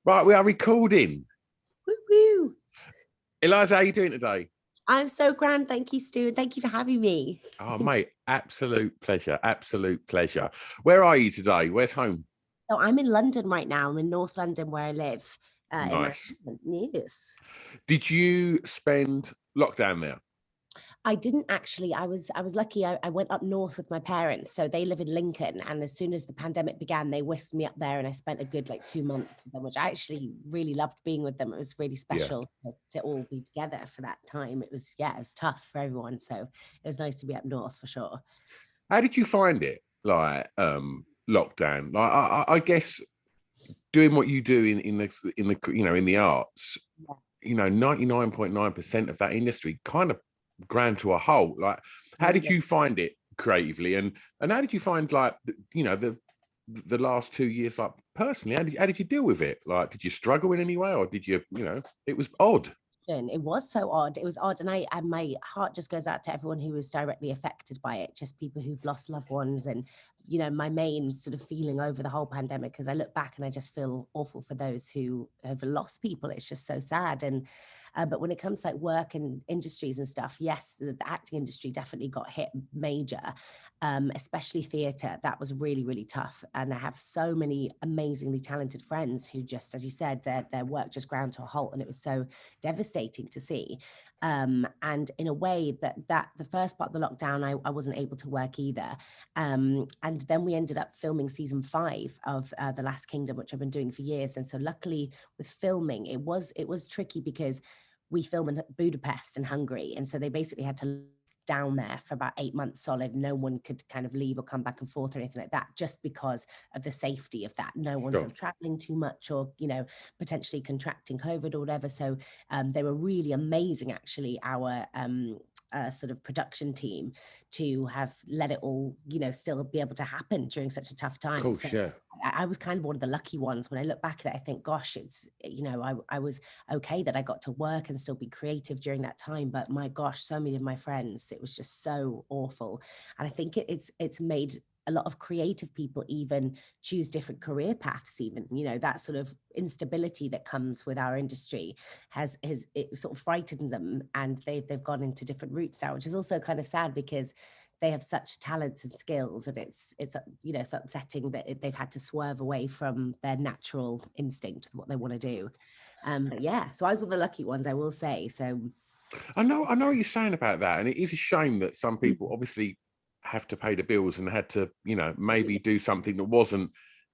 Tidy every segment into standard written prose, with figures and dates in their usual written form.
Right, we are recording. Woo woo. Eliza, how are you doing today? I'm so grand. Thank you, Stu. Thank you for having me. Oh, mate, absolute pleasure. Absolute pleasure. Where are you today? Where's home? So I'm in London right now. I'm in North London where I live. Nice. Yes. Did you spend lockdown there? I didn't actually. I was lucky. I went up north with my parents. So they live in Lincoln. And as soon as the pandemic began, they whisked me up there and I spent a good 2 months with them, which I actually really loved being with them. It was really special to all be together for that time. It was tough for everyone. So it was nice to be up north for sure. How did you find it? Lockdown? I guess doing what you do in the arts, 99.9% of that industry kind of ground to a halt. How did you find it creatively, and how did you find the last 2 years, personally, how did you deal with it? Did you struggle in any way, or did you it was odd? It was so odd. It was odd. And my heart just goes out to everyone who was directly affected by it, just people who've lost loved ones. And, my main sort of feeling over the whole pandemic, because I look back and I just feel awful for those who have lost people. It's just so sad. And but when it comes to work and industries and stuff, yes, the acting industry definitely got hit major, especially theatre. That was really, really tough. And I have so many amazingly talented friends who just, as you said, their work just ground to a halt. And it was so devastating to see. And in a way that the first part of the lockdown, I wasn't able to work either. And then we ended up filming season 5 of The Last Kingdom, which I've been doing for years. And so luckily with filming, it was tricky because we film in Budapest in Hungary. And so they basically had to down there for about 8 months solid. No one could kind of leave or come back and forth or anything like that, just because of the safety of that. No one's sort of traveling too much or, potentially contracting COVID or whatever. So they were really amazing, actually, our sort of production team, to have let it all, still be able to happen during such a tough time. Of course, so I was kind of one of the lucky ones. When I look back at it, I think, gosh, it's, I was okay that I got to work and still be creative during that time. But my gosh, so many of my friends, it was just so awful. And I think it's made a lot of creative people even choose different career paths, even, that sort of instability that comes with our industry has it sort of frightened them, and they've gone into different routes now, which is also kind of sad because they have such talents and skills, and it's so upsetting that they've had to swerve away from their natural instinct, what they want to do. But yeah, so I was one of the lucky ones, I will say. So I know what you're saying about that, and it is a shame that some people obviously have to pay the bills and had to, maybe do something that wasn't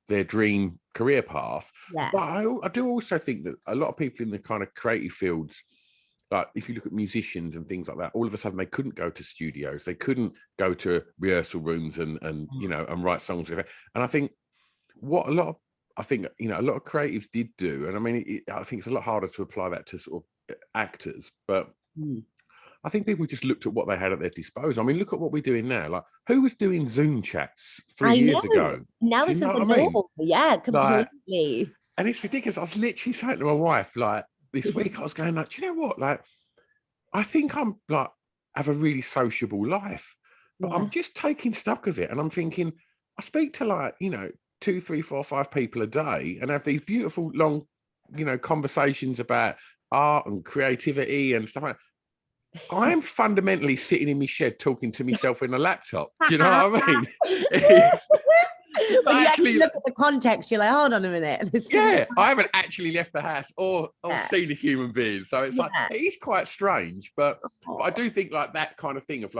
their dream career path. Yeah. But I do also think that a lot of people in the kind of creative fields, like if you look at musicians and things like that, all of a sudden they couldn't go to studios, they couldn't go to rehearsal rooms and write songs. And I think a lot of creatives did do, and I mean, I think it's a lot harder to apply that to sort of actors, but I think people just looked at what they had at their disposal. I mean, look at what we're doing now. Like, who was doing Zoom chats 3 years ago? Now this is the norm. Yeah, completely. And it's ridiculous. I was literally saying to my wife, this week, I was going, do you know what? I think I'm have a really sociable life, but I'm just taking stock of it. And I'm thinking, I speak to 2, 3, 4, 5 people a day and have these beautiful long, conversations about art and creativity and stuff like that. I'm fundamentally sitting in my shed talking to myself in a laptop. Do you know what I mean? When you actually look at the context, you're like, hold on a minute. I haven't actually left the house or seen a human being. So it's it is quite strange. But I do think that kind of thing of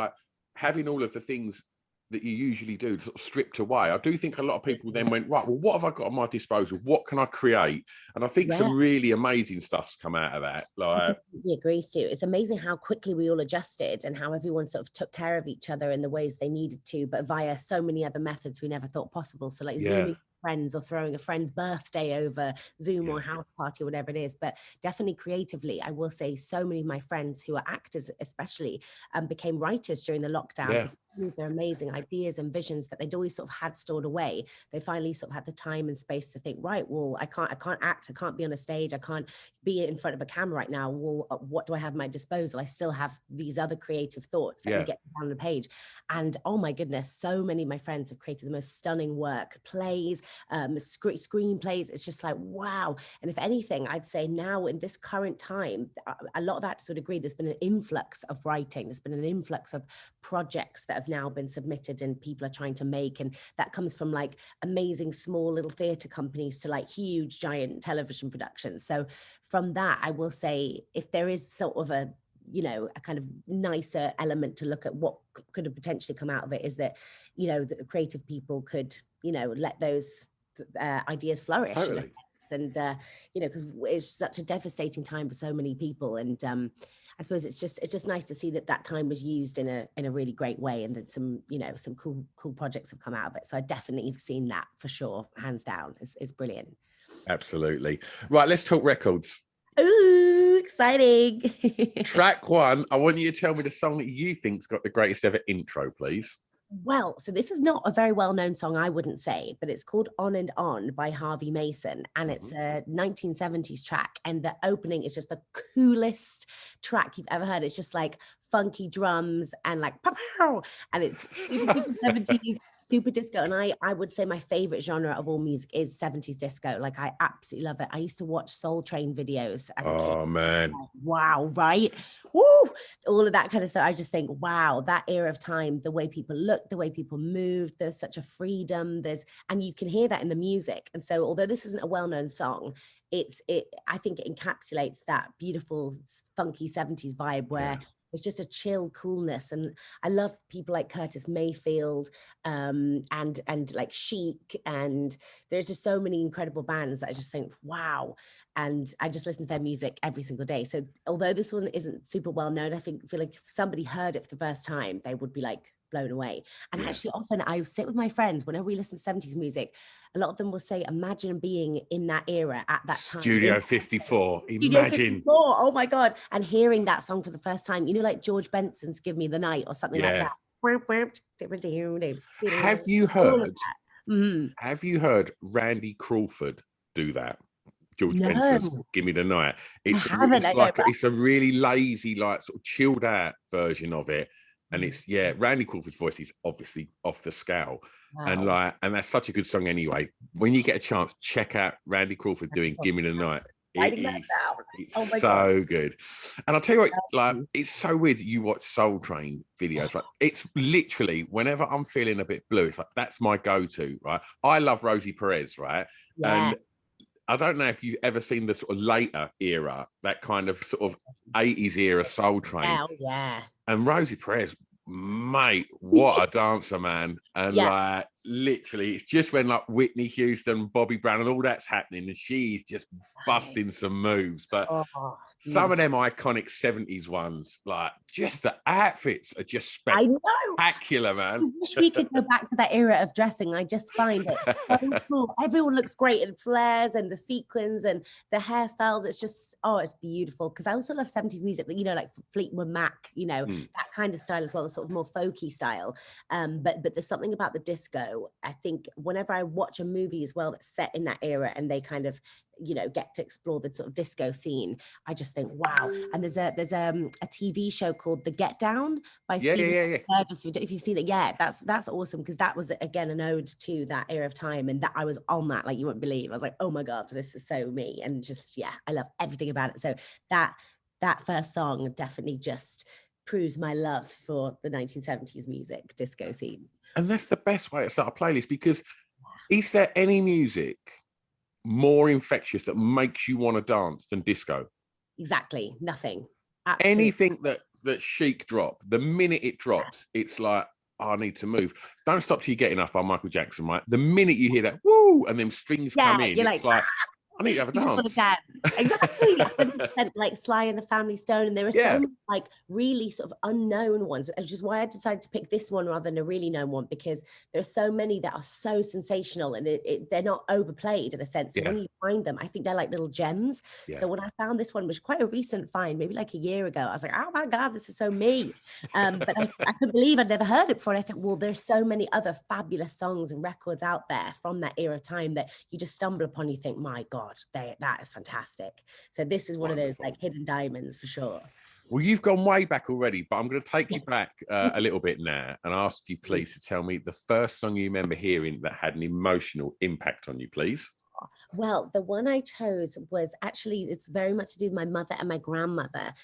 having all of the things that you usually do sort of stripped away. I do think a lot of people then went, right, well, what have I got at my disposal? What can I create? And I think some really amazing stuff's come out of that. I completely agree, Stu. It's amazing how quickly we all adjusted and how everyone sort of took care of each other in the ways they needed to, but via so many other methods we never thought possible. So Zooming friends or throwing a friend's birthday over Zoom or house party or whatever it is. But definitely creatively, I will say so many of my friends who are actors especially became writers during the lockdown. Their amazing ideas and visions that they'd always sort of had stored away. They finally sort of had the time and space to think, right, well, I can't act, I can't be on a stage, I can't be in front of a camera right now. Well, what do I have at my disposal? I still have these other creative thoughts that can get down the page. And oh my goodness, so many of my friends have created the most stunning work, plays, screenplays. It's just like, wow. And if anything, I'd say now in this current time, a lot of actors would agree, there's been an influx of writing. There's been an influx of projects that have now been submitted and people are trying to make. And that comes from like amazing small little theatre companies to like huge giant television productions. So from that, I will say, if there is sort of a, you know, a kind of nicer element to look at what could have potentially come out of it, is that, you know, the creative people could, you know, let those ideas flourish. Totally. And you know, because it's such a devastating time for so many people, and I suppose it's just nice to see that that time was used in a really great way, and that some, you know, some cool projects have come out of it. So I definitely have seen that for sure, hands down. It's brilliant. Absolutely. Right, let's talk records. Ooh, exciting. Track one, I want you to tell me the song that you think's got the greatest ever intro, please. Well, so this is not a very well-known song, I wouldn't say, but it's called On and On by Harvey Mason, and it's a 1970s track, and the opening is just the coolest track you've ever heard. It's just like funky drums and like pow, and it's super 70s, super disco. And I would say my favorite genre of all music is 70s disco. Like, I absolutely love it. I used to watch Soul Train videos as a kid. Oh man, wow, right? Woo! All of that kind of stuff. I just think, wow, that era of time, the way people looked, the way people moved, there's such a freedom, and you can hear that in the music. And so although this isn't a well-known song, I think it encapsulates that beautiful funky 70s vibe where there's just a chill coolness. And I love people like Curtis Mayfield, and like Chic, and there's just so many incredible bands that I just think, wow. And I just listen to their music every single day. So although this one isn't super well known, I feel like if somebody heard it for the first time, they would be like blown away. And actually often I sit with my friends, whenever we listen to 70s music, a lot of them will say, imagine being in that era at that time. Studio 54, Studio imagine. 54, oh my God. And hearing that song for the first time, you know, like George Benson's Give Me the Night or something like that. Have you heard, have you heard Randy Crawford do that? George Benson's Give Me the Night. It's a really lazy, like sort of chilled out version of it. And it's, Randy Crawford's voice is obviously off the scale. Wow. And that's such a good song anyway. When you get a chance, check out Randy Crawford doing Give Me the Night. It's so good. And I'll tell you what, like, it's so weird that you watch Soul Train videos. Like, it's literally, whenever I'm feeling a bit blue, it's like, that's my go-to, right? I love Rosie Perez, right? And I don't know if you've ever seen the sort of later era, that kind of sort of 80s era Soul Train. And Rosie Perez, mate, what a dancer, man. And like, literally, it's just when like Whitney Houston, Bobby Brown and all that's happening, and she's just busting some moves. But some of them iconic 70s ones, like, just the outfits are just spectacular, man. I wish we could go back to that era of dressing. I just find it so cool. Everyone looks great in flares and the sequins and the hairstyles. It's just, it's beautiful. Because I also love 70s music, you know, like Fleetwood Mac, you know, that kind of style as well, the sort of more folky style. But there's something about the disco. I think whenever I watch a movie as well that's set in that era and they kind of, you know, get to explore the sort of disco scene, I just think, wow. And there's a TV show called The Get Down by Steve. If you've seen it, that's awesome, because that was again an ode to that era of time, and that I was on that, like, you wouldn't believe. I was like, oh my God, this is so me. And just I love everything about it. So that first song definitely just proves my love for the 1970s music disco scene. And that's the best way to start a playlist, because is there any music more infectious that makes you want to dance than disco? Exactly. Nothing. Absolutely. Anything that Chic dropped, the minute it drops, it's like, I need to move. Don't Stop Till You Get Enough by Michael Jackson, right? The minute you hear that, woo, and them strings come in, it's like, I need to have a dance. Exactly. 100%, like Sly and the Family Stone. And there are so many like really sort of unknown ones, which is why I decided to pick this one rather than a really known one, because there are so many that are so sensational and they're not overplayed in a sense. So when you find them, I think they're like little gems. So when I found this one, which was quite a recent find, maybe like a year ago, I was like, oh my God, this is so me. But I couldn't believe I'd never heard it before. And I thought, well, there's so many other fabulous songs and records out there from that era of time that you just stumble upon, you think, my God, that is fantastic. So this is one of those like hidden diamonds for sure. Well, you've gone way back already, but I'm going to take you back a little bit now and ask you, please, to tell me the first song you remember hearing that had an emotional impact on you, please. Well, the one I chose was actually, it's very much to do with my mother and my grandmother.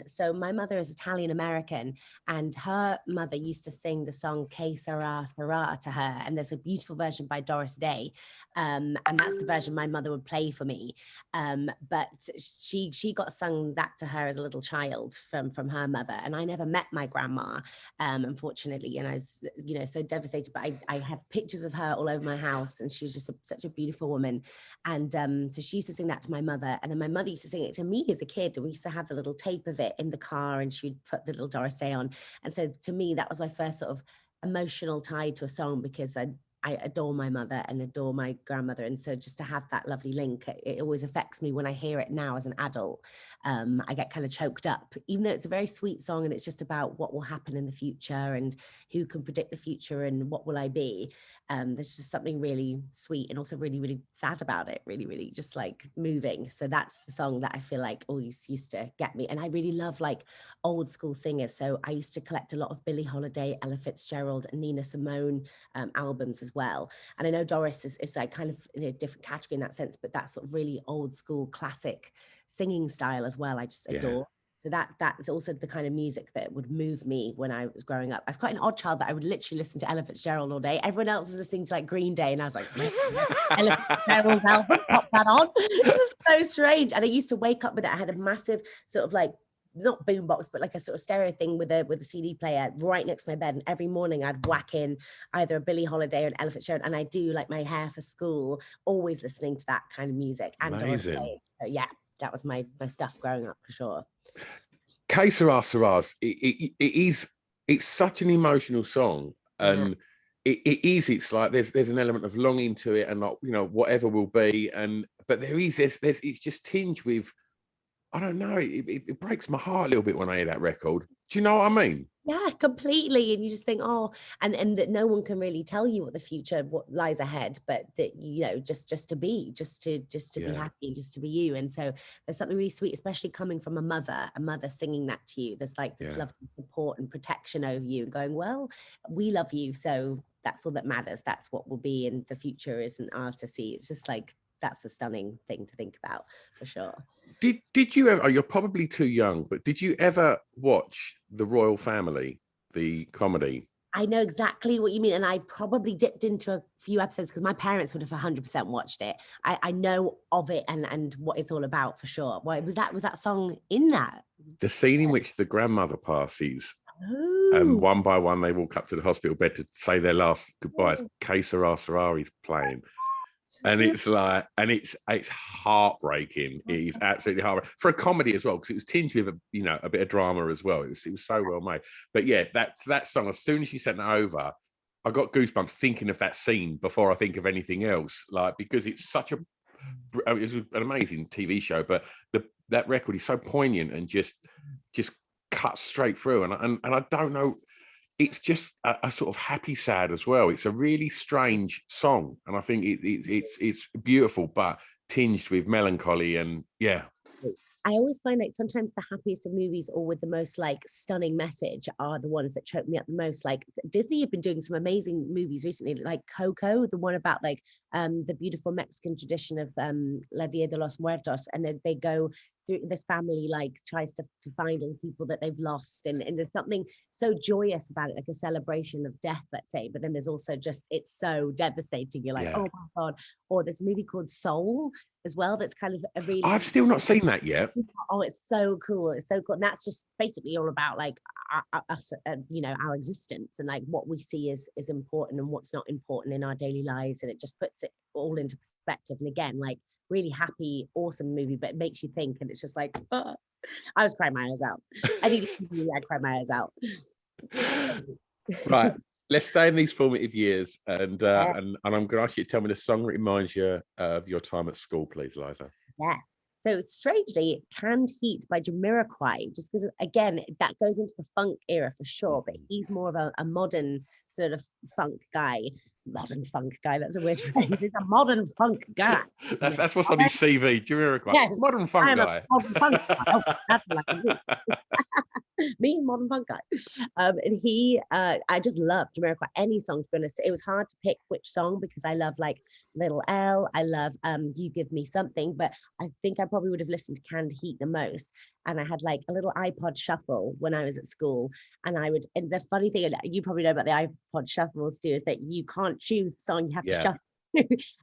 So my mother is Italian American, and her mother used to sing the song Que Sera Sera to her. And there's a beautiful version by Doris Day. And that's the version my mother would play for me. But she got sung that to her as a little child from her mother. And I never met my grandma, unfortunately. And I was, so devastated, but I have pictures of her all over my house. And she was just such a beautiful woman. And so she used to sing that to my mother, and then my mother used to sing it to me as a kid. And we used to have the little tape of it in the car, and she'd put the little Doris Day on. And so to me, that was my first sort of emotional tie to a song, because I adore my mother and adore my grandmother. And so just to have that lovely link, it always affects me when I hear it now as an adult. I get kind of choked up, even though it's a very sweet song and it's just about what will happen in the future and who can predict the future and what will I be. There's just something really sweet and also really, really sad about it. Really, really just like moving. So that's the song that I feel like always used to get me. And I really love like old school singers. So I used to collect a lot of Billie Holiday, Ella Fitzgerald, and Nina Simone albums as well. And I know Doris is like kind of in a different category in that sense, but that sort of really old school classic singing style as well, I just adore. So that's also the kind of music that would move me when I was growing up. I was quite an odd child that I would literally listen to Ella Fitzgerald all day. Everyone else is listening to like Green Day, and I was like, Ella Fitzgerald's album, pop that on. It was so strange. And I used to wake up with it. I had a massive sort of like, not boombox, but like a sort of stereo thing with a CD player right next to my bed. And every morning I'd whack in either a Billie Holiday or an Ella Fitzgerald, and I do like my hair for school, always listening to that kind of music. And Doris Day. So yeah, that was my stuff growing up for sure. Que Sera Sera's, it's such an emotional song, and it's like there's an element of longing to it, and like, whatever will be, but there's it's just tinged with, I don't know, it breaks my heart a little bit when I hear that record. Do you know what I mean? Yeah, completely. And you just think, and that no one can really tell you what lies ahead, but that, just to be happy, just to be you. And so there's something really sweet, especially coming from a mother singing that to you. There's like this love and support and protection over you, and going, well, we love you, so that's all that matters. That's what will be, and the future isn't ours to see. It's just like, that's a stunning thing to think about for sure. Did you ever, you're probably too young, but did you ever watch The Royal Family, the comedy? I know exactly what you mean. And I probably dipped into a few episodes because my parents would have 100% watched it. I know of it and what it's all about for sure. Why was that song in that? The scene in which the grandmother passes, Ooh. and one by one they walk up to the hospital bed to say their last goodbyes. Que Sera Sera's playing. And it's like, and it's heartbreaking. It is absolutely heartbreaking for a comedy as well, because it was tinged with a bit of drama as well. It was so well made. But yeah, that song, as soon as you sent it over, I got goosebumps thinking of that scene before I think of anything else. Like, because it's it was an amazing TV show, but that record is so poignant and just cuts straight through. And I don't know. It's just a sort of happy sad as well. It's a really strange song, and I think it's beautiful, but tinged with melancholy. And yeah, I always find like sometimes the happiest of movies, or with the most like stunning message, are the ones that choke me up the most. Like Disney have been doing some amazing movies recently, like Coco, the one about like the beautiful Mexican tradition of La Dia de los Muertos, and then they go through, this family like tries to find all the people that they've lost, and there's something so joyous about it, like a celebration of death, let's say, but then there's also just, it's so devastating. You're like, oh my God. Or there's a movie called Soul as well that's kind of a really, I've still not seen that yet. Oh, it's so cool. It's so cool. And that's just basically all about like us, our existence, and like what we see is important and what's not important in our daily lives. And it just puts it all into perspective. And again, like really happy, awesome movie, but it makes you think. And it's just like, I was crying my eyes out. I cried my eyes out. Right. Let's stay in these formative years, and I'm going to ask you to tell me the song that reminds you of your time at school, please, Eliza. Yes. So strangely, Canned Heat by Jamiroquai, just because, again, that goes into the funk era for sure, but he's more of a modern sort of funk guy. modern funk guy. That's a weird phrase. He's a modern funk guy. That's what's on his CV. Jamiroquai. Yes, Modern funk guy. Modern funk guy. Oh, that's like me. Me, modern funk guy. And he, I just loved Jamiroquai. Any song, to be honest. It was hard to pick which song because I love like Little L. I love You Give Me Something, but I think I probably would have listened to Canned Heat the most. And I had like a little iPod shuffle when I was at school. And the funny thing, and you probably know about the iPod shuffle, Stu, is that you can't choose the song, you have to shuffle.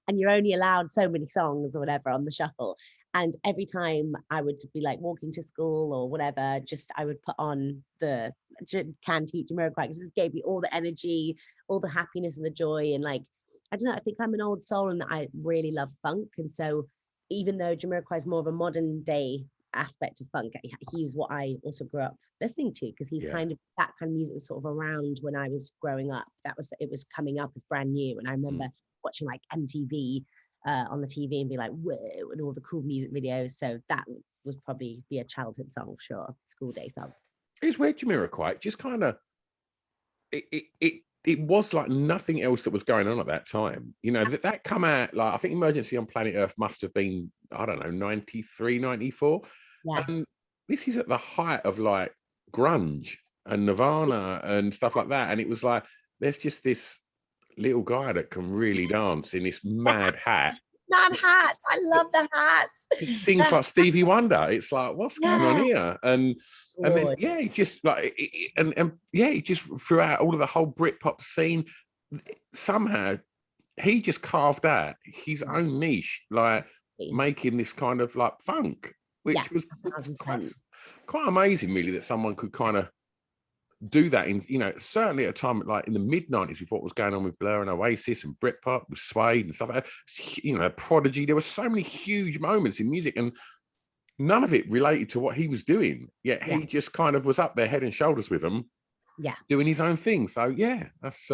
And you're only allowed so many songs or whatever on the shuffle. And every time I would be like walking to school or whatever, I would put on the Canned Heat Jamiroquai because this gave me all the energy, all the happiness and the joy. And like, I don't know, I think I'm an old soul and that I really love funk. And so even though Jamiroquai is more of a modern day aspect of funk, he was what I also grew up listening to because he's kind of, that kind of music was sort of around when I was growing up. It was coming up as brand new. And I remember watching like MTV on the TV and be like, whoa, and all the cool music videos. So that was probably be a childhood song for sure, school day song. It's weird, Jamiroquai, just kind of, it was like nothing else that was going on at that time. You know, that come out, like, I think Emergency on Planet Earth must have been, I don't know, 93, 94. Yeah. And this is at the height of like grunge and Nirvana and stuff like that. And it was like, there's just this little guy that can really dance in this mad hat. Mad hats. I love the hats. He sings like Stevie Wonder. It's like, what's going on here? And then he just like he just throughout all of the whole Britpop scene, somehow he just carved out his own niche, like making this kind of like funk, which was quite amazing, really, that someone could kind of do that in, you know, certainly at a time like in the mid-90s with what was going on with Blur and Oasis and Britpop with Suede and stuff like that, you know, Prodigy. There were so many huge moments in music and none of it related to what he was doing, yet he just kind of was up there head and shoulders with them, doing his own thing. So that's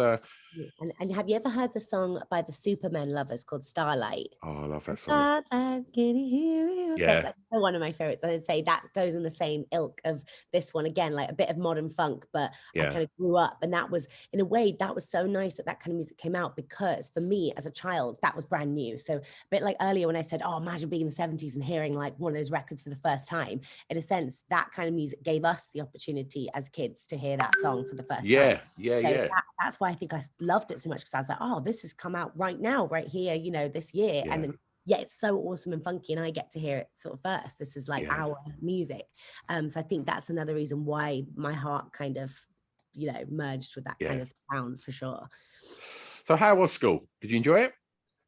and have you ever heard the song by the Superman Lovers called Starlight? Oh, I love that song. Starlight, can you hear you? Yeah, that's one of my favorites. I'd say that goes in the same ilk of this one again, like a bit of modern funk, but I kind of grew up, and that was, in a way, that was so nice that kind of music came out, because for me as a child that was brand new. So a bit like earlier when I said, oh, imagine being in the 70s and hearing like one of those records for the first time, in a sense that kind of music gave us the opportunity as kids to hear that song for the first time. That's why I think I loved it so much, because I was like, oh, this has come out right now, right here, you know, this year. And then, it's so awesome and funky, and I get to hear it sort of first. This is like our music. So I think that's another reason why my heart kind of, you know, merged with that kind of sound, for sure. So how was school? Did you enjoy it?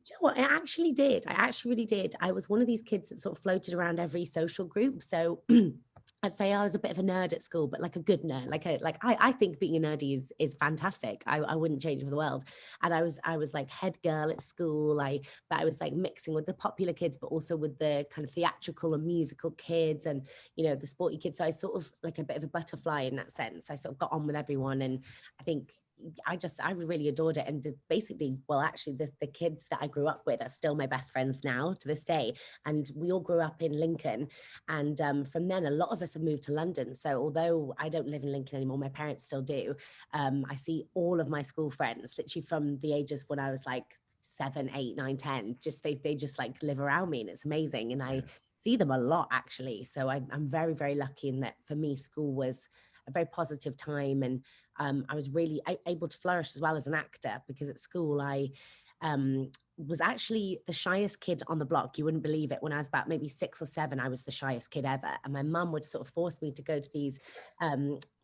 Do you know what? I actually did. I actually really did. I was one of these kids that sort of floated around every social group. So I'd say I was a bit of a nerd at school, but like a good nerd. I think being a nerdy is fantastic. I wouldn't change it for the world. And I was like head girl at school. But I was like mixing with the popular kids, but also with the kind of theatrical and musical kids, and you know, the sporty kids. So I sort of like a bit of a butterfly in that sense. I sort of got on with everyone, and I think I really adored it. And basically, well, actually, the kids that I grew up with are still my best friends now to this day. And we all grew up in Lincoln. And from then, a lot of us have moved to London. So although I don't live in Lincoln anymore, my parents still do. I see all of my school friends, literally from the ages when I was like 7, 8, 9, 10, just they just like live around me, and it's amazing. And I see them a lot, actually. So I'm very, very lucky in that for me, school was a very positive time. And I was really able to flourish as well as an actor, because at school I was actually the shyest kid on the block. You wouldn't believe it. When I was about maybe 6 or 7, I was the shyest kid ever. And my mum would sort of force me to go to these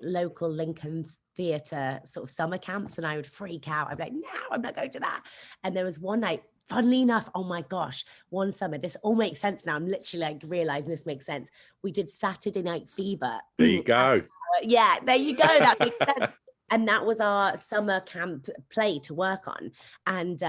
local Lincoln theatre sort of summer camps, and I would freak out. I'd be like, no, I'm not going to that. And there was one night, funnily enough, oh my gosh, one summer, this all makes sense now. I'm literally like realizing this makes sense. We did Saturday Night Fever. There you go. Yeah, there you go. That makes sense. And that was our summer camp play to work on. And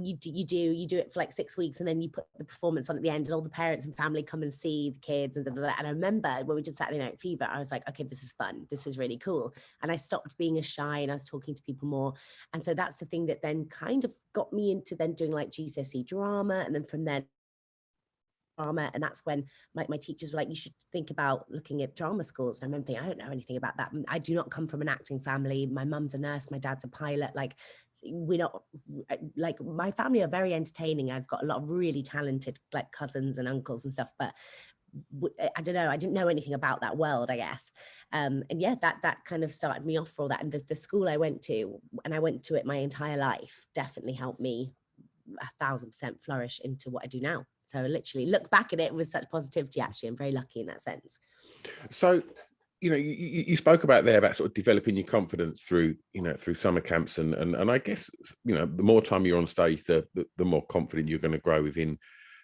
you do it for like 6 weeks, and then you put the performance on at the end, and all the parents and family come and see the kids and And I remember when we did Saturday Night Fever, I was like, okay, this is fun. This is really cool. And I stopped being as shy, and I was talking to people more. And so that's the thing that then kind of got me into then doing like GCSE drama. And then from then, drama. And that's when my teachers were like, you should think about looking at drama schools. And I remember thinking, I don't know anything about that. I do not come from an acting family. My mum's a nurse, my dad's a pilot. Like, we're not, like, my family are very entertaining. I've got a lot of really talented like cousins and uncles and stuff, but I don't know, I didn't know anything about that world, I guess. And yeah, that kind of started me off for all that. And the school I went to, and I went to it my entire life, definitely helped me 1,000% flourish into what I do now. So literally look back at it with such positivity. Actually, I'm very lucky in that sense. So, you know, you spoke about there about sort of developing your confidence through, you know, through summer camps, and I guess, you know, the more time you're on stage, the more confident you're going to grow within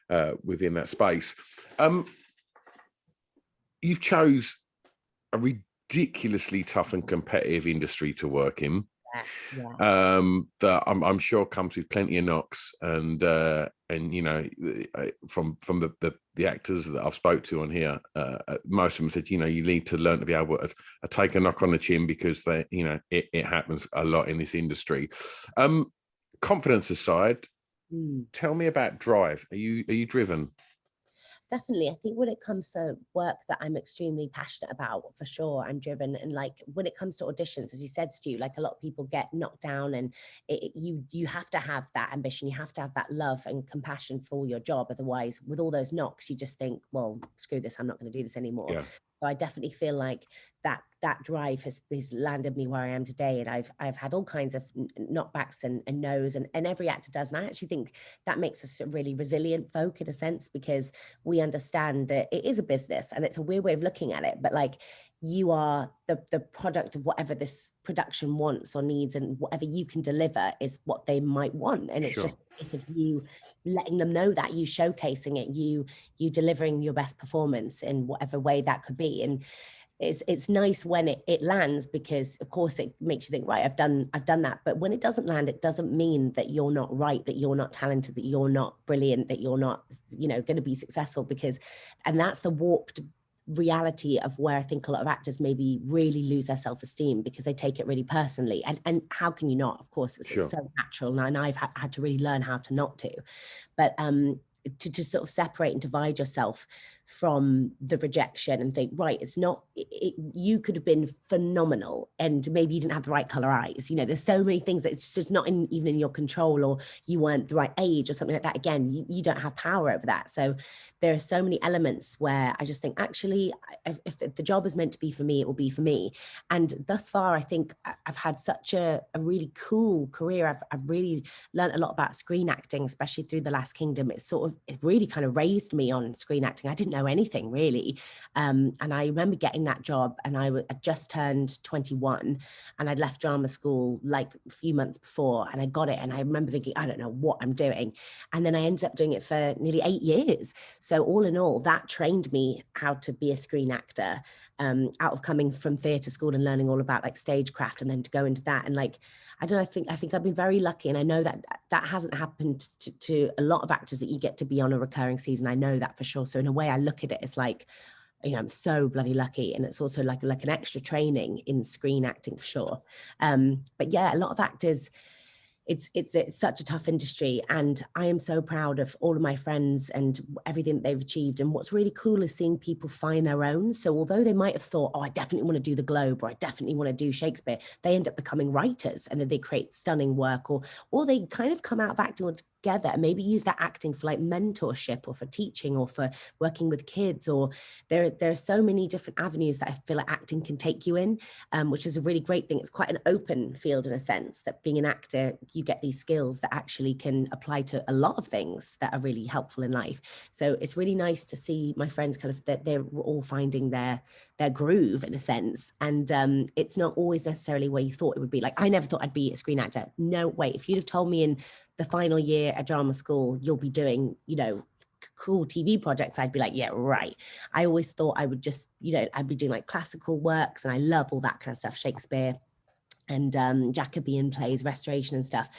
that space. You've chose a ridiculously tough and competitive industry to work in. Yeah. That I'm sure comes with plenty of knocks, and you know, from the actors that I've spoke to on here, most of them said, you know, you need to learn to be able to take a knock on the chin, because they, you know, it happens a lot in this industry. Confidence aside, tell me about drive. Are you driven? Definitely. I think when it comes to work that I'm extremely passionate about, for sure, I'm driven. And like when it comes to auditions, as you said, Stu, like a lot of people get knocked down, and you have to have that ambition. You have to have that love and compassion for your job. Otherwise, with all those knocks, you just think, well, screw this, I'm not going to do this anymore. Yeah. So I definitely feel like that drive has landed me where I am today. And I've had all kinds of knockbacks and no's, and every actor does. And I actually think that makes us a really resilient folk in a sense, because we understand that it is a business and it's a weird way of looking at it. But like, you are the product of whatever this production wants or needs, and whatever you can deliver is what they might want. And it's just a case of you letting them know that, you showcasing it, you delivering your best performance in whatever way that could be. And it's nice when it lands, because of course it makes you think, right, I've done that. But when it doesn't land, it doesn't mean that you're not right, that you're not talented, that you're not brilliant, that you're not, you know, going to be successful. And that's the warped reality of where I think a lot of actors maybe really lose their self-esteem, because they take it really personally. And how can you not? Of course, it's so natural, and I've had to really learn how to not to. But to sort of separate and divide yourself from the rejection and think, right, it's not, you could have been phenomenal and maybe you didn't have the right color eyes. You know, there's so many things that it's just not even in your control, or you weren't the right age or something like that. Again, you don't have power over that. So there are so many elements where I just think, actually, if the job is meant to be for me, it will be for me. And thus far, I think I've had such a really cool career. I've really learned a lot about screen acting, especially through The Last Kingdom. It really kind of raised me on screen acting. I didn't know anything really. And I remember getting that job, and I just turned 21, and I'd left drama school like a few months before, and I got it. And I remember thinking, I don't know what I'm doing. And then I ended up doing it for nearly 8 years. So all in all, that trained me how to be a screen actor, out of coming from theatre school and learning all about like stagecraft, and then to go into that. And like, I don't know, I think I've been very lucky, and I know that hasn't happened to a lot of actors, that you get to be on a recurring season. I know that for sure. So in a way, I look at it as like, you know, I'm so bloody lucky, and it's also like an extra training in screen acting for sure. But yeah, a lot of actors, it's such a tough industry, and I am so proud of all of my friends and everything that they've achieved. And what's really cool is seeing people find their own. So although they might have thought, oh, I definitely want to do the Globe, or I definitely want to do Shakespeare, they end up becoming writers, and then they create stunning work, or they kind of come out of acting together and maybe use that acting for like mentorship, or for teaching, or for working with kids. Or there are so many different avenues that I feel like acting can take you in, which is a really great thing. It's quite an open field in a sense, that being an actor, you get these skills that actually can apply to a lot of things that are really helpful in life. So it's really nice to see my friends kind of, that they're all finding their groove in a sense. And it's not always necessarily where you thought it would be. Like, I never thought I'd be a screen actor. No way. If you'd have told me in the final year at drama school, you'll be doing, you know, cool TV projects, I'd be like, yeah, right. I always thought I would just, you know, I'd be doing like classical works, and I love all that kind of stuff, Shakespeare and Jacobean plays, restoration and stuff.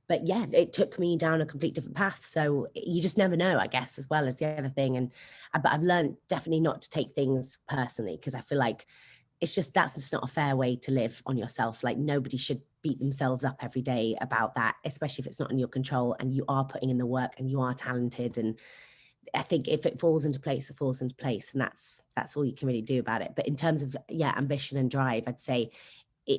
But yeah, it took me down a complete different path. So you just never know, I guess, as well as the other thing. But I've learned definitely not to take things personally, because I feel like that's just not a fair way to live on yourself. Like, nobody should beat themselves up every day about that, especially if it's not in your control and you are putting in the work and you are talented. And I think if it falls into place, it falls into place, and that's all you can really do about it. But in terms of ambition and drive, I'd say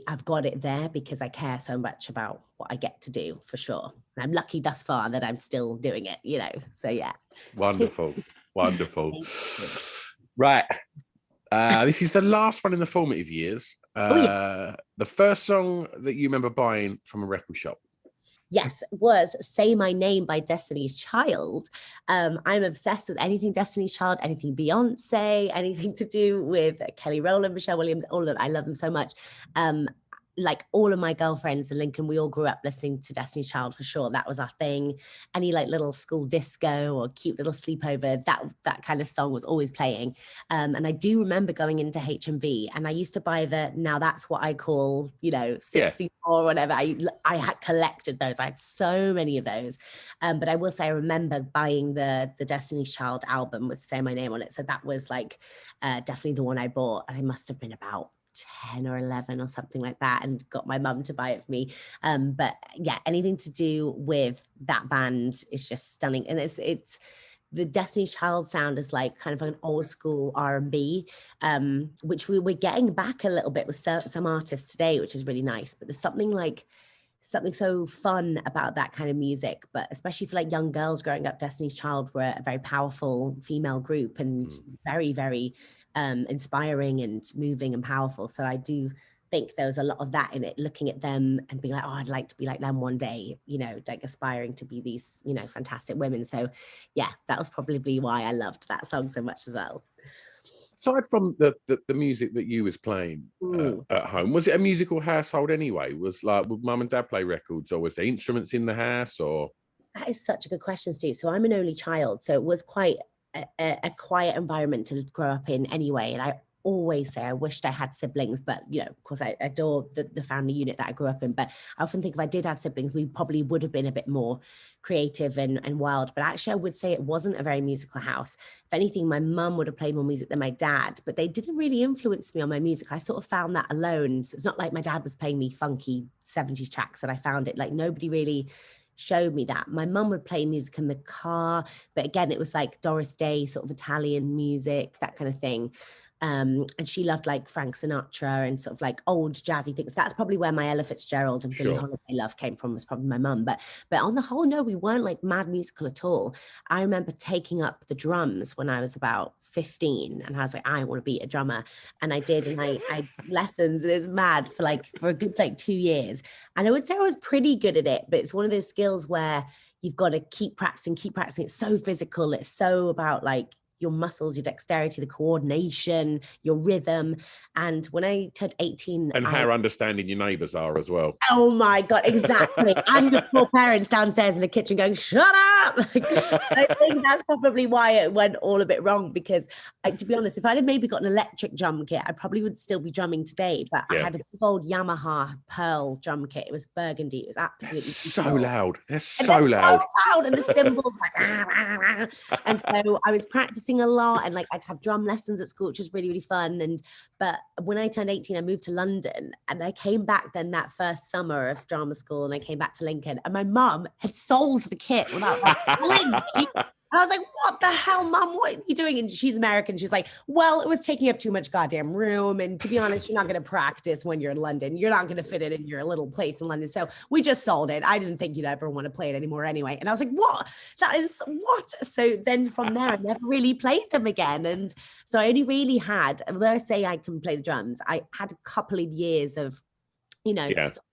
I've got it there because I care so much about what I get to do, for sure. And I'm lucky thus far that I'm still doing it, you know, so yeah. Wonderful. Right. This is the last one in the formative years. The first song that you remember buying from a record shop. Yes, was Say My Name by Destiny's Child. I'm obsessed with anything Destiny's Child, anything Beyonce, anything to do with Kelly Rowland, Michelle Williams, all of them. I love them so much. Like all of my girlfriends in Lincoln, we all grew up listening to Destiny's Child, for sure. That was our thing. Any like little school disco or cute little sleepover, that kind of song was always playing. And I do remember going into HMV, and I used to buy now that's what I call, you know, 64 or whatever. I had collected those. I had so many of those. But I will say I remember buying the Destiny's Child album with Say My Name on it. So that was like definitely the one I bought. And I must have been about 10 or 11 or something like that, and got my mum to buy it for me. But yeah, anything to do with that band is just stunning. And it's the Destiny's Child sound is like kind of an old school R&B, which we're getting back a little bit with some artists today, which is really nice. But there's something so fun about that kind of music, but especially for like young girls growing up. Destiny's Child were a very powerful female group, and very, very inspiring and moving and powerful. So I do think there was a lot of that in it, looking at them and being like, oh, I'd like to be like them one day, you know, like aspiring to be these, you know, fantastic women. So yeah, that was probably why I loved that song so much as well. Aside from the music that you was playing at home, was it a musical household anyway? Would mum and dad play records, or was there instruments in the house? Or that is such a good question, Steve. So I'm an only child, so it was quite a quiet environment to grow up in anyway. And I always say I wished I had siblings, but you know, of course I adore the family unit that I grew up in. But I often think if I did have siblings, we probably would have been a bit more creative and wild. But actually I would say it wasn't a very musical house. If anything, my mum would have played more music than my dad, but they didn't really influence me on my music. I sort of found that alone. So it's not like my dad was playing me funky 70s tracks and I found it. Like nobody really showed me that. My mum would play music in the car, but again, it was like Doris Day, sort of Italian music, that kind of thing. And she loved like Frank Sinatra and sort of like old jazzy things. That's probably where my Ella Fitzgerald and Billie Holiday love came from, was probably my mum. But on the whole, no, we weren't like mad musical at all. I remember taking up the drums when I was about 15, and I was like, I want to be a drummer. And I did, and I lessons, and it's mad for a good like 2 years. And I would say I was pretty good at it, but it's one of those skills where you've got to keep practicing. It's so physical. It's so about like your muscles, your dexterity, the coordination, your rhythm. And when I turned 18... And how understanding your neighbours are as well. Oh my God, exactly. And your poor parents downstairs in the kitchen going, shut up! I think that's probably why it went all a bit wrong, because to be honest, if I'd have maybe got an electric drum kit, I probably would still be drumming today. But I had a big old Yamaha Pearl drum kit. It was burgundy. It was absolutely so loud. They're so loud. And the cymbals like... And so I was practicing a lot, and like I'd have drum lessons at school, which was really, really fun. But when I turned 18, I moved to London, and I came back then that first summer of drama school, and I came back to Lincoln, and my mum had sold the kit without like telling me. And I was like, what the hell, Mum? What are you doing? And she's American. She's like, well, it was taking up too much goddamn room. And to be honest, you're not going to practice when you're in London. You're not going to fit it in your little place in London. So we just sold it. I didn't think you'd ever want to play it anymore anyway. And I was like, what? That is what? So then from there, I never really played them again. And so I only really had, although I say I can play the drums, I had a couple of years of, you know,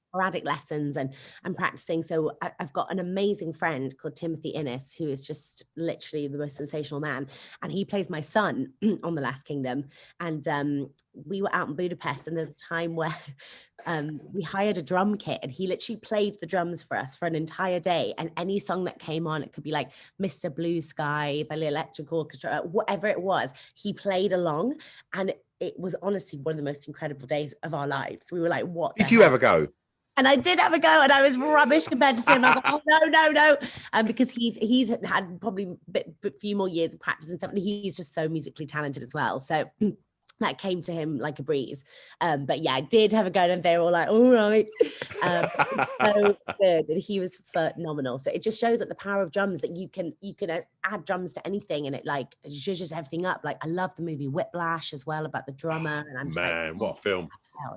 sporadic lessons and practicing. So I've got an amazing friend called Timothy Innes, who is just literally the most sensational man, and he plays my son on The Last Kingdom. And we were out in Budapest, and there's a time where we hired a drum kit, and he literally played the drums for us for an entire day, and any song that came on, it could be like Mr. Blue Sky by the Electric Orchestra, whatever it was, he played along. And it was honestly one of the most incredible days of our lives. We were like, what did you ever go? And I did have a go, and I was rubbish compared to him. I was like, oh, no. Because he's had probably a few more years of practice and stuff, and he's just so musically talented as well. So that came to him like a breeze. But yeah, I did have a go, and they were all like, all right. So good. And he was phenomenal. So it just shows that the power of drums, that you can add drums to anything, and it zhuzhes everything up. Like I love the movie Whiplash as well, about the drummer. And I'm what a film.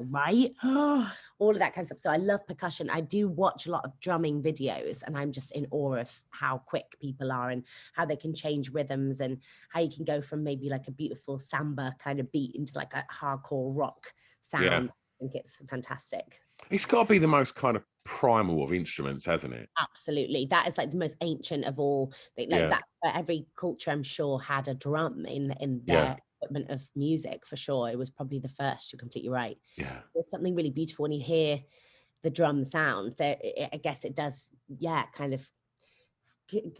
right? All of that kind of stuff. So I love percussion. I do watch a lot of drumming videos, and I'm just in awe of how quick people are and how they can change rhythms and how you can go from maybe like a beautiful samba kind of beat into like a hardcore rock sound. Yeah. I think it's fantastic. It's got to be the most kind of primal of instruments, hasn't it? Absolutely. That is like the most ancient of all. That every culture, I'm sure, had a drum in their equipment of music, for sure. It was probably the first. You're completely right. Yeah. So there's something really beautiful when you hear the drum sound. I guess it does, kind of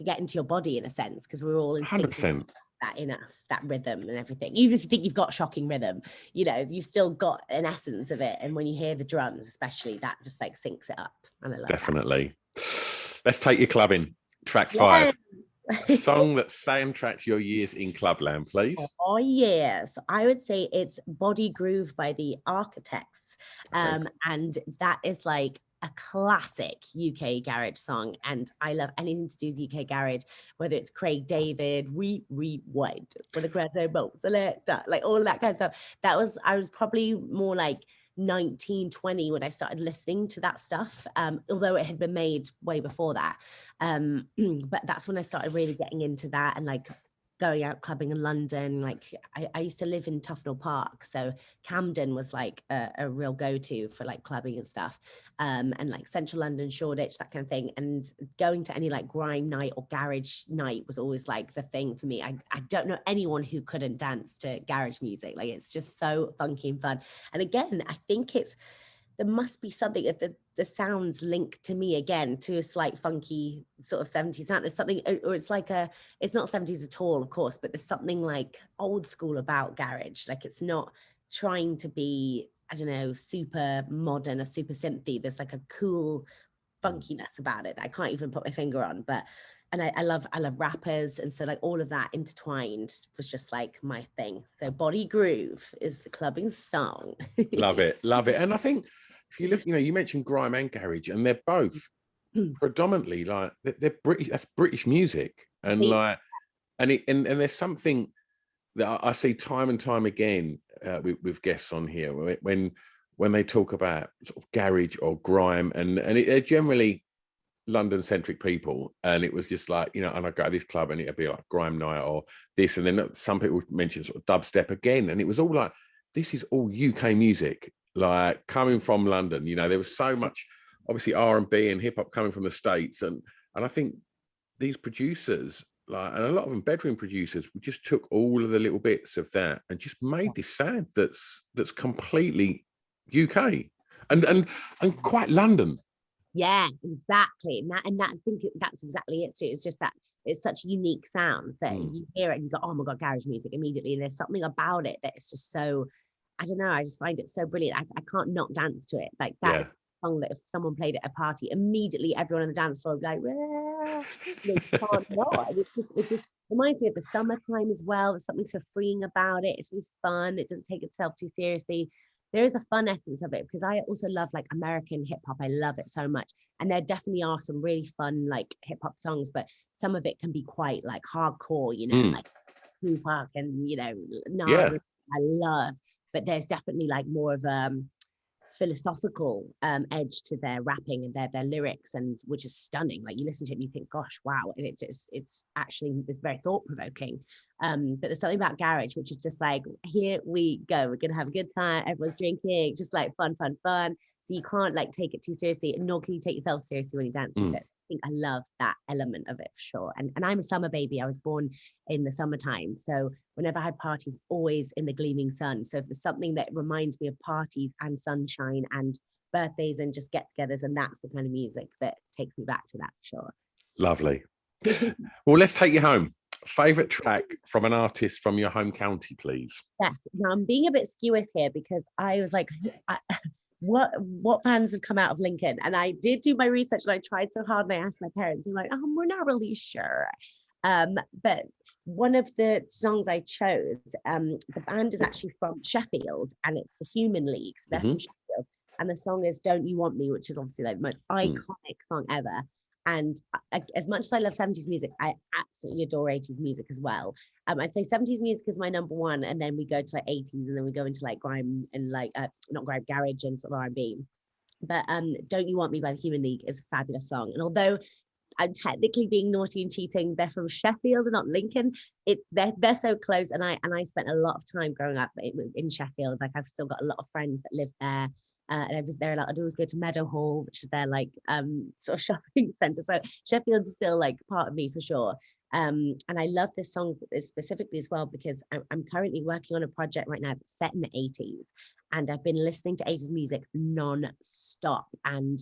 get into your body in a sense, because we're all instinctively 100%. that in us, that rhythm and everything. Even if you think you've got shocking rhythm, you've still got an essence of it. And when you hear the drums, especially, that just like syncs it up. And I love Definitely. Let's take you clubbing. Track 5. A song that soundtracked your years in clubland, please. Oh yes, I would say it's Body Groove by the Architects. And that is like a classic UK garage song, and I love anything to do with UK garage, whether it's Craig David, Rewind for the Credible Selector, like all of that kind of stuff. I was probably more like 19, 20 when I started listening to that stuff, although it had been made way before that. But that's when I started really getting into that and like going out clubbing in London. Like I used to live in Tufnell Park, so Camden was like a real go-to for like clubbing and stuff, and like Central London, Shoreditch, that kind of thing. And going to any like grime night or garage night was always like the thing for me. I don't know anyone who couldn't dance to garage music. Like it's just so funky and fun. And again, I think there must be something that the sounds link to me again to a slight funky sort of 70s sound. There's something, or it's like it's not 70s at all, of course, but there's something like old school about garage. Like it's not trying to be, I don't know, super modern or super synthy. There's like a cool funkiness about it that I can't even put my finger on. But and I love rappers, and so like all of that intertwined was just like my thing. So Body Groove is the clubbing song. Love it. And I think if you look, you mentioned grime and garage, and they're both predominantly like they're British. That's British music, and like, and there's something that I see time and time again with guests on here when they talk about sort of garage or grime, and they're generally London-centric people, and it was just like, and I go to this club and it'd be like grime night or this, and then some people mention sort of dubstep again, and it was all like, this is all UK music, like coming from London. There was so much obviously R&B and hip-hop coming from the States, and I think these producers, like, and a lot of them bedroom producers, just took all of the little bits of that and just made this sound that's completely UK and quite London. Yeah, exactly. And that I think that's exactly it too. It's just that it's such a unique sound that you hear it and you go, oh my God, garage music immediately. And there's something about it that is just so, I don't know, I just find it so brilliant. I can't not dance to it. Like that is a song that if someone played it at a party, immediately everyone on the dance floor would be like, well, you can't not. It just reminds me of the summertime as well. There's something so freeing about it. It's really fun. It doesn't take itself too seriously. There is a fun essence of it, because I also love like American hip hop. I love it so much. And there definitely are some really fun like hip hop songs, but some of it can be quite like hardcore, like Tupac and, Nas. I love, but there's definitely like more of philosophical edge to their rapping and their lyrics, and which is stunning. Like you listen to it and you think, gosh, wow. And it's actually very thought-provoking. But there's something about garage which is just like, here we go, we're gonna have a good time, everyone's drinking, just like fun. So you can't like take it too seriously, nor can you take yourself seriously when you dance to it. I think I love that element of it for sure. And I'm a summer baby. I was born in the summertime. So whenever I had parties, always in the gleaming sun. So if there's something that reminds me of parties and sunshine and birthdays and just get-togethers, and that's the kind of music that takes me back to that for sure. Lovely. Well, let's take you home. Favorite track from an artist from your home county, please. Yes. Now I'm being a bit skewish here because I was like, what bands have come out of Lincoln? And I did do my research and I tried so hard, and I asked my parents, and like, we're not really sure. But one of the songs I chose, the band is actually from Sheffield, and it's the Human League. So they're from Sheffield, and the song is Don't You Want Me, which is obviously like the most iconic song ever. And as much as I love 70s music, I absolutely adore 80s music as well. I'd say 70s music is my number one, and then we go to like 80s, and then we go into like grime and like not grime, garage and sort of R&B. But Don't You Want Me by the Human League is a fabulous song. And although I'm technically being naughty and cheating, they're from Sheffield and not Lincoln. They're so close, and I spent a lot of time growing up in Sheffield. Like I've still got a lot of friends that live there. And I was there a lot. I'd always go to Meadowhall, which is their like sort of shopping centre. So Sheffield's is still like part of me for sure. And I love this song specifically as well because I'm currently working on a project right now that's set in the 80s, and I've been listening to 80s music non-stop, and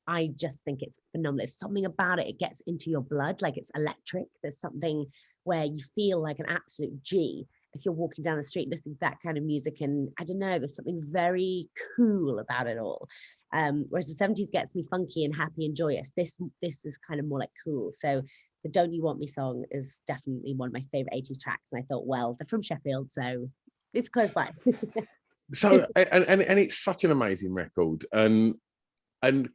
I just think it's phenomenal. There's something about it. It gets into your blood, like it's electric. There's something where you feel like an absolute G if you're walking down the street listening to that kind of music. And I don't know, there's something very cool about it all. Whereas the 70s gets me funky and happy and joyous. This is kind of more like cool. So the Don't You Want Me song is definitely one of my favorite 80s tracks. And I thought, well, they're from Sheffield, so it's close by. So and it's such an amazing record. And I mean,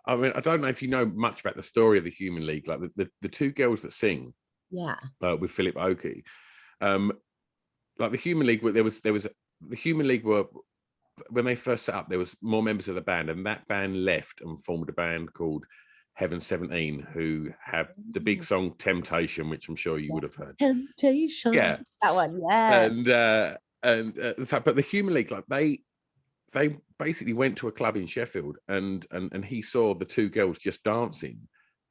I don't know if you know much about the story of the Human League, like the two girls that sing, with Philip Oakey. Like the Human League, there was the Human League were, when they first set up, there was more members of the band, and that band left and formed a band called Heaven 17, who have the big song Temptation, which I'm sure you would have heard. Temptation, that one, yeah. So, but the Human League, like they basically went to a club in Sheffield, and he saw the two girls just dancing,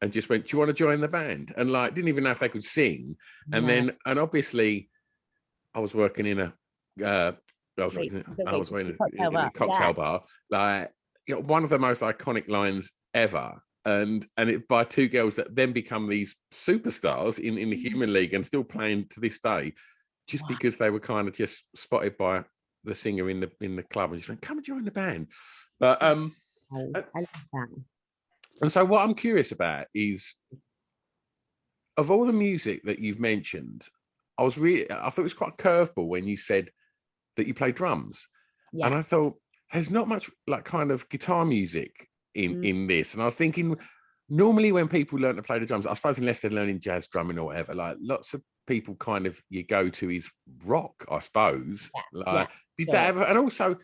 and just went, "Do you want to join the band?" And like didn't even know if they could sing. And then, and obviously, I was working in a cocktail bar. Like, you know, one of the most iconic lines ever. And it by two girls that then become these superstars in the Human League and still playing to this day, just because they were kind of just spotted by the singer in the club and just went, "Come and join the band." But I love that. And so what I'm curious about is, of all the music that you've mentioned, I thought it was quite a curveball when you said that you play drums. Yeah. And I thought there's not much like kind of guitar music in this. And I was thinking, normally when people learn to play the drums, I suppose unless they're learning jazz drumming or whatever, like lots of people kind of you go to is rock, I suppose. Yeah. Like did that ever? And also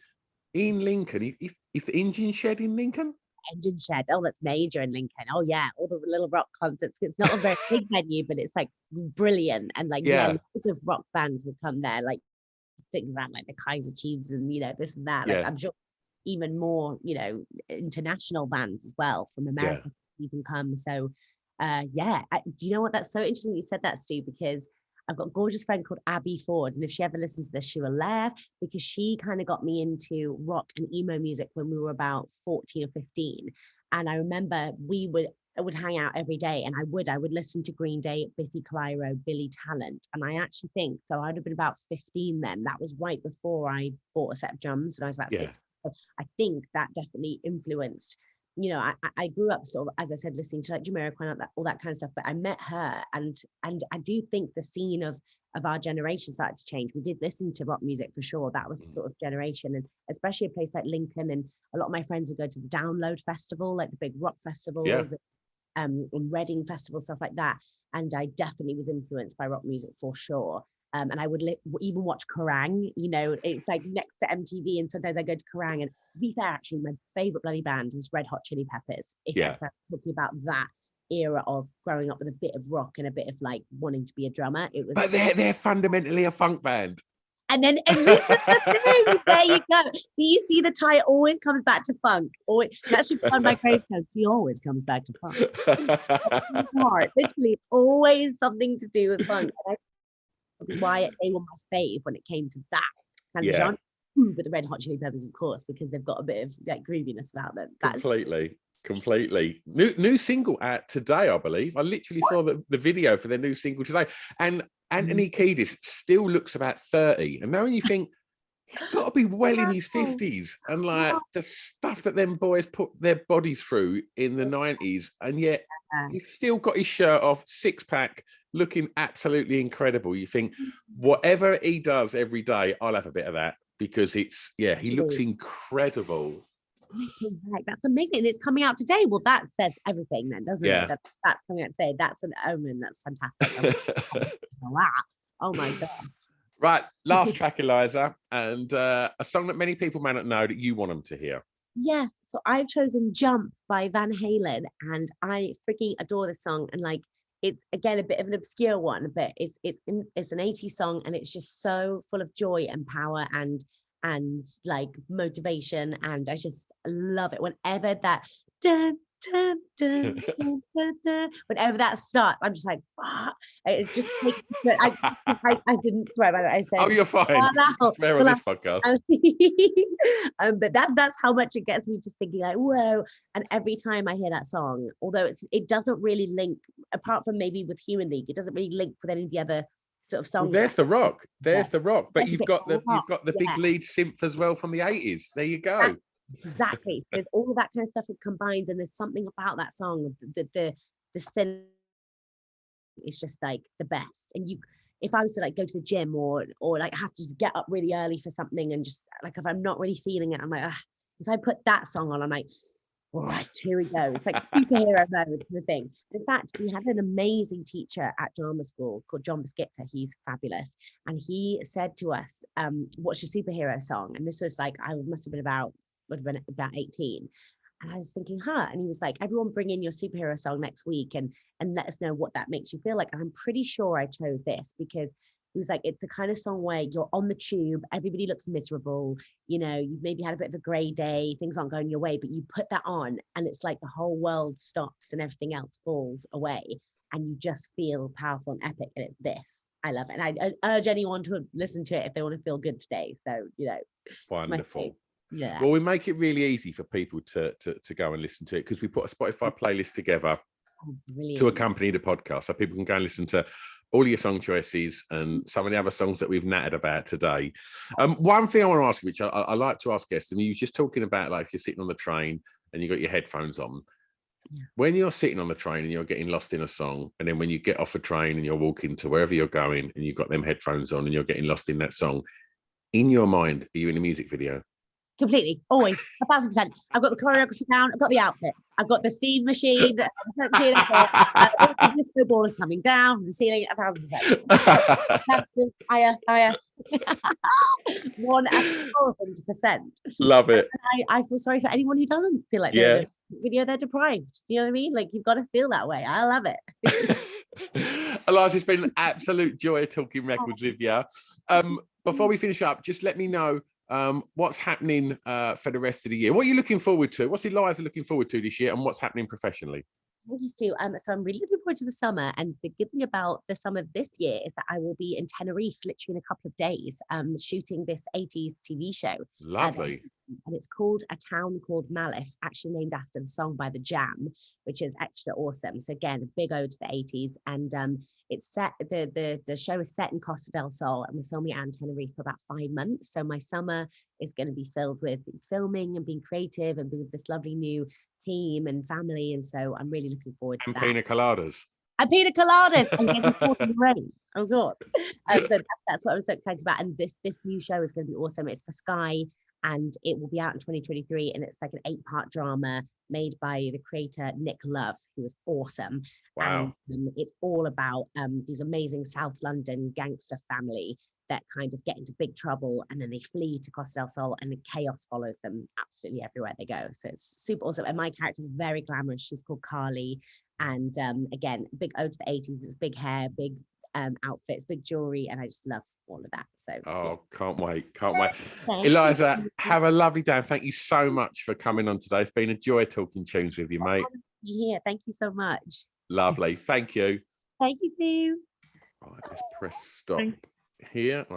in Lincoln, is the Engine Shed in Lincoln? Engine Shed, oh, that's major in Lincoln. Oh yeah, all the little rock concerts. It's not a very big venue, but it's like brilliant. And like lots of rock bands would come there. Like think about like the Kaiser Chiefs and you know this and that. Like I'm sure even more, you know, international bands as well from America even come. So do you know what, that's so interesting that you said that, Stu, because I've got a gorgeous friend called Abby Ford, and if she ever listens to this, she will laugh because she kind of got me into rock and emo music when we were about 14 or 15. And I remember I would hang out every day, and I would listen to Green Day, Biffy Clyro, Billy Talent. And I actually think, so I'd have been about 15 then. That was right before I bought a set of drums when I was about 6. So I think that definitely influenced, you know, I grew up sort of, as I said, listening to like Jamiroquai and all that kind of stuff, but I met her, and I do think the scene of our generation started to change. We did listen to rock music for sure. That was the sort of generation, and especially a place like Lincoln, and a lot of my friends would go to the Download Festival, like the big rock festivals, and Reading Festival, stuff like that. And I definitely was influenced by rock music for sure. And I would even watch Kerrang, you know, it's like next to MTV, and sometimes I go to Kerrang. And to be fair, actually, my favorite bloody band was Red Hot Chili Peppers. If I'm talking about that era of growing up with a bit of rock and a bit of like wanting to be a drummer, it was. But they're fundamentally a funk band. And this is the thing. There you go. Do you see the tie always comes back to funk? Or that should be on my gravestone. He always comes back to funk. Literally, always something to do with funk. Why they were my fave when it came to that kind of genre. But the Red Hot Chili Peppers, of course, because they've got a bit of like grooviness about them. Completely. New single out today, I believe. I literally saw the video for their new single today. And Anthony Kiedis still looks about 30. And now when you think, he's got to be well in his 50s. And like the stuff that them boys put their bodies through in the 90s. And yet he's still got his shirt off, 6-pack, looking absolutely incredible. You think, whatever he does every day, I'll have a bit of that. Because it's, he looks incredible. That's amazing. And it's coming out today. Well, that says everything then, doesn't Yeah. it? That's coming out today. That's an omen. That's fantastic. Wow. Oh my God. Right, last track, Eliza, and a song that many people may not know that you want them to hear. Yes, so I've chosen Jump by Van Halen, and I freaking adore this song. And like, it's again a bit of an obscure one, but it's an 80s song, and it's just so full of joy and power and like motivation, and I just love it. Whenever that dun, dun, dun, dun, dun, dun, whenever that starts, I'm just like, it just makes I didn't swear by that. I said, Oh, you're fine. Swear on this podcast. But that's how much it gets me, just thinking like, whoa. And every time I hear that song, although it doesn't really link, apart from maybe with Human League, it doesn't really link with any of the other sort of songs. Well, there's the rock. There's the rock. But There's you've got the big lead synth as well from the 80s. There you go. Exactly. There's all of that kind of stuff that combines, and there's something about that song. The synth is just like the best. And if I was to like go to the gym or like have to just get up really early for something, and just like if I'm not really feeling it, I'm like, if I put that song on, I'm like, all right, here we go. It's like superhero mode kind of thing. In fact, we had an amazing teacher at drama school called John Biscuitza. He's fabulous. And he said to us, what's your superhero song? And this was like, I would have been about 18. And I was thinking, and he was like, everyone bring in your superhero song next week and let us know what that makes you feel like. And I'm pretty sure I chose this because he was like, it's the kind of song where you're on the tube, everybody looks miserable, you've maybe had a bit of a grey day, things aren't going your way, but you put that on and it's like the whole world stops and everything else falls away and you just feel powerful and epic. And it's this. I love it. And I urge anyone to listen to it if they want to feel good today. So, wonderful. Yeah. Well, we make it really easy for people to go and listen to it because we put a Spotify playlist together to accompany the podcast, so people can go and listen to all your song choices and some of the other songs that we've nattered about today. One thing I want to ask you, which I like to ask guests, you were just talking about like if you're sitting on the train and you got your headphones on. Yeah. When you're sitting on the train and you're getting lost in a song, and then when you get off a train and you're walking to wherever you're going and you've got them headphones on and you're getting lost in that song, in your mind, are you in a music video? Completely, always, 1,000%. I've got the choreography down. I've got the outfit. I've got the steam machine. The disco ball is coming down from the ceiling. 1,000%. Higher. 1,000%. Love it. I feel sorry for anyone who doesn't feel like they're in a video. They're deprived. You know what I mean? Like, you've got to feel that way. I love it. Eliza, it's been an absolute joy talking records with you. Before we finish up, just let me know what's happening for the rest of the year. What are you looking forward to? What's Eliza looking forward to this year, and what's happening professionally? Thank you, Stu. So I'm really looking forward to the summer, and the good thing about the summer this year is that I will be in Tenerife literally in a couple of days shooting this 80s TV show. Lovely. And it's called A Town Called Malice, actually named after the song by The Jam, which is extra awesome. So again, a big ode to the 80s. And it's set, the show is set in Costa del Sol, and we're filming it out in Tenerife for about 5 months. So my summer is going to be filled with filming and being creative and being with this lovely new team and family. And so I'm really looking forward to that. Pina coladas. And pina coladas and getting caught in the rain. Oh God. So that's what I was so excited about. And this new show is going to be awesome. It's for Sky, and it will be out in 2023. And it's like an 8-part drama made by the creator Nick Love, who was awesome. Wow. And it's all about these amazing South London gangster family that kind of get into big trouble, and then they flee to Costa del Sol, and the chaos follows them absolutely everywhere they go. So it's super awesome. And my character is very glamorous. She's called Carly. And again, big ode to the 80s. It's big hair, big outfits, big jewelry, and I just love all of that. So can't wait. Eliza, have a lovely day, and thank you so much for coming on today. It's been a joy talking tunes with you, mate. Yeah, thank you so much. Lovely. Thank you. Thank you, Sue. Right, let's press stop here.